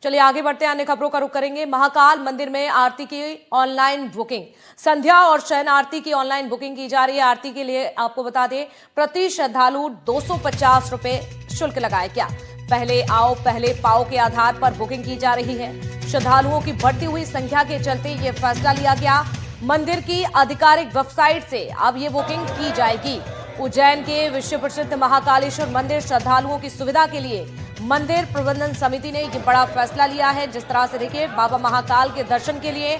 चलिए आगे बढ़ते हैं, अन्य खबरों का रुख करेंगे। महाकाल मंदिर में आरती की ऑनलाइन बुकिंग, संध्या और शयन आरती की ऑनलाइन बुकिंग की जा रही है। आरती के लिए आपको बता दें, प्रति श्रद्धालु 250 रुपए शुल्क लगाया गया। पहले आओ पहले पाओ के आधार पर बुकिंग की जा रही है। श्रद्धालुओं की बढ़ती हुई संख्या के चलते ये फैसला लिया गया। मंदिर की आधिकारिक वेबसाइट से अब ये बुकिंग की जाएगी। उज्जैन के विश्व प्रसिद्ध महाकालेश्वर मंदिर श्रद्धालुओं की सुविधा के लिए मंदिर प्रबंधन समिति ने यह बड़ा फैसला लिया है। जिस तरह से देखिए, बाबा महाकाल के दर्शन के लिए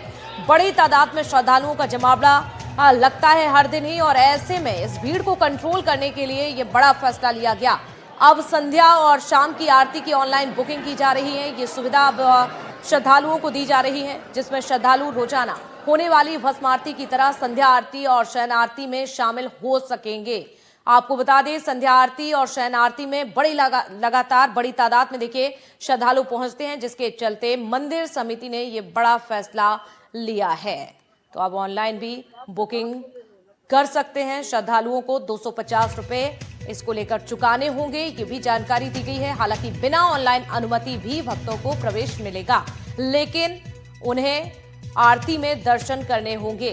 बड़ी तादाद में श्रद्धालुओं का जमावड़ा लगता है हर दिन ही, और ऐसे में इस भीड़ को कंट्रोल करने के लिए यह बड़ा फैसला लिया गया। अब संध्या और शाम की आरती की ऑनलाइन बुकिंग की जा रही है। ये सुविधा अब श्रद्धालुओं को दी जा रही है, जिसमें श्रद्धालु रोजाना होने वाली भस्म आरती की तरह संध्या आरती और शयन आरती में शामिल हो सकेंगे। आपको बता दें, संध्या आरती और शयन आरती में लगातार बड़ी तादाद में देखिए श्रद्धालु पहुंचते हैं, जिसके चलते मंदिर समिति ने ये बड़ा फैसला लिया है। तो अब ऑनलाइन भी बुकिंग कर सकते हैं। श्रद्धालुओं को 250 रुपए इसको लेकर चुकाने होंगे, ये भी जानकारी दी गई है। हालांकि बिना ऑनलाइन अनुमति भी भक्तों को प्रवेश मिलेगा, लेकिन उन्हें आरती में दर्शन करने होंगे।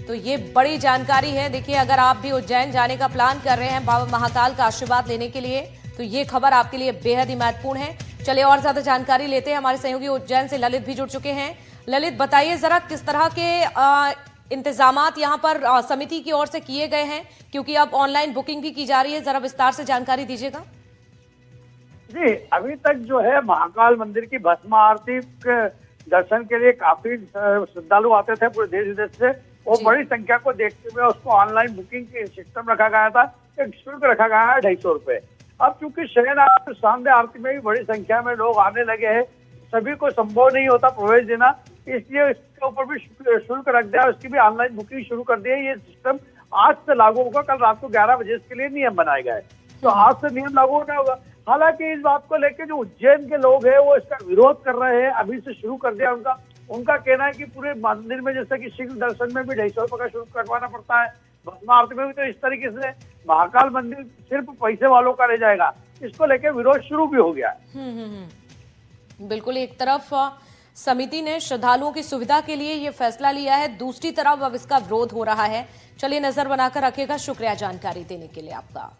तो ये बड़ी जानकारी है। देखिए, अगर आप भी उज्जैन जाने का प्लान कर रहे हैं बाबा महाकाल का आशीर्वाद लेने के लिए, तो ये खबर आपके लिए बेहद ही महत्वपूर्ण है। चलिए और ज्यादा जानकारी लेते हैं। हमारे सहयोगी उज्जैन से ललित भी जुड़ चुके हैं। ललित, बताइए जरा किस तरह के इंतजामात यहाँ पर समिति की ओर से किए गए हैं, क्योंकि अब ऑनलाइन बुकिंग भी की जा रही है। जरा विस्तार से जानकारी दीजिएगा। जी, अभी तक जो है महाकाल मंदिर की भस्म आरती के दर्शन के लिए काफी श्रद्धालु आते थे पूरे देश विदेश से। वो बड़ी संख्या को देखते हुए उसको ऑनलाइन बुकिंग की सिस्टम रखा गया था। एक शुल्क रखा गया है 250 रुपए। अब चूंकि शयन आरती सामने आरती में भी बड़ी संख्या में लोग आने लगे हैं, सभी को संभव नहीं होता प्रवेश देना, इसलिए इसके ऊपर भी शुल्क रख दिया। उसकी भी ऑनलाइन बुकिंग शुरू कर दी है। ये सिस्टम आज से लागू होगा। कल रात को 11 बजे इसके लिए नियम बनाए गए, तो आज से नियम लागू होना होगा। हालांकि इस बात को लेकर जो उज्जैन के लोग हैं वो इसका विरोध कर रहे हैं। अभी से शुरू कर दिया उनका कहना है कि पूरे मंदिर में जैसे कि शीघ्र दर्शन में भी 250 रुपए का शुल्क कटवाना पड़ता है, भस्म आरती में भी तो इस तरीके से महाकाल मंदिर सिर्फ पैसे वालों का रह जाएगा। इसको लेकर विरोध शुरू भी हो गया है। बिल्कुल, एक तरफ समिति ने श्रद्धालुओं की सुविधा के लिए ये फैसला लिया है, दूसरी तरफ अब इसका विरोध हो रहा है। चलिए नजर बनाकर रखिएगा। शुक्रिया जानकारी देने के लिए आपका।